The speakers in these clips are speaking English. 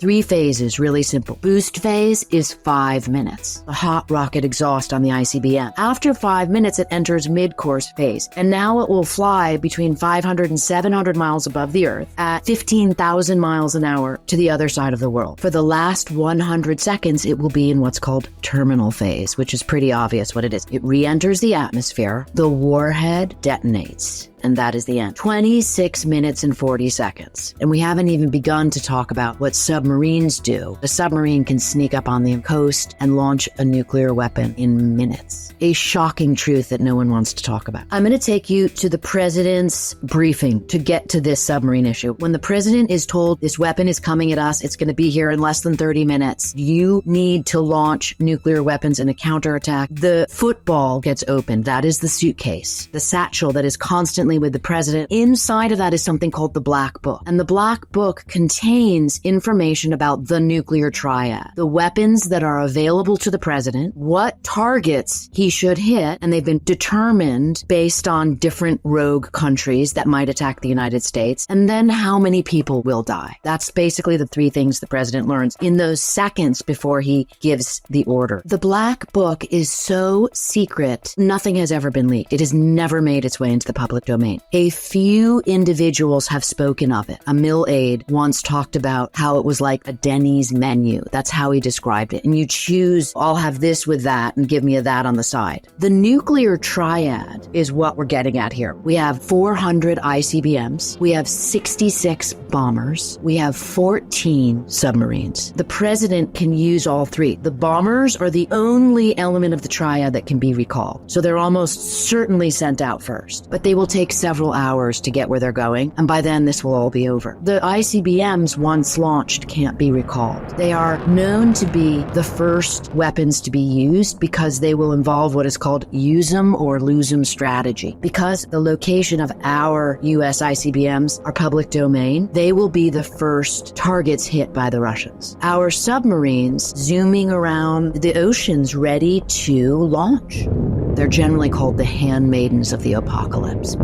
3 phases, really simple. Boost phase is 5 minutes. The hot rocket exhaust on the ICBM. After 5 minutes, it enters mid-course phase, and now it will fly between 500 and 700 miles above the Earth at 15,000 miles an hour to the other side of the world. For the last 100 seconds, it will be in what's called terminal phase, which is pretty obvious what it is. It re-enters the atmosphere, the warhead detonates, and that is the end. 26 minutes and 40 seconds. And we haven't even begun to talk about what submarines do. A submarine can sneak up on the coast and launch a nuclear weapon in minutes. A shocking truth that no one wants to talk about. I'm going to take you to the president's briefing to get to this submarine issue. When the president is told this weapon is coming at us, it's going to be here in less than 30 minutes. You need to launch nuclear weapons in a counterattack. The football gets opened. That is the suitcase. The satchel that is constantly with the president. Inside of that is something called the Black Book. And the Black Book contains information about the nuclear triad, the weapons that are available to the president, what targets he should hit, and they've been determined based on different rogue countries that might attack the United States, and then how many people will die. That's basically the 3 things the president learns in those seconds before he gives the order. The Black Book is so secret, nothing has ever been leaked. It has never made its way into the public domain. A few individuals have spoken of it. A mill aide once talked about how it was like a Denny's menu. That's how he described it. And you choose, I'll have this with that and give me a that on the side. The nuclear triad is what we're getting at here. We have 400 ICBMs. We have 66 bombers. We have 14 submarines. The president can use all 3. The bombers are the only element of the triad that can be recalled. So they're almost certainly sent out first. But they will take several hours to get where they're going, and by then this will all be over. The ICBMs, once launched, can't be recalled. They are known to be the first weapons to be used because they will involve what is called use 'em or lose 'em strategy. Because the location of our US ICBMs are public domain, they will be the first targets hit by the Russians. Our submarines zooming around the oceans ready to launch. They're generally called the handmaidens of the apocalypse.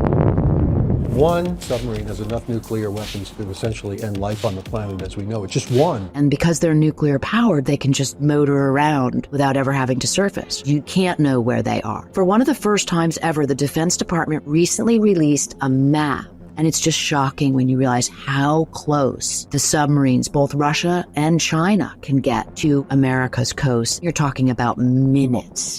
One submarine has enough nuclear weapons to essentially end life on the planet as we know it. Just one. And because they're nuclear powered, they can just motor around without ever having to surface. You can't know where they are. For one of the first times ever, the Defense Department recently released a map. And it's just shocking when you realize how close the submarines, both Russia and China, can get to America's coast. You're talking about minutes.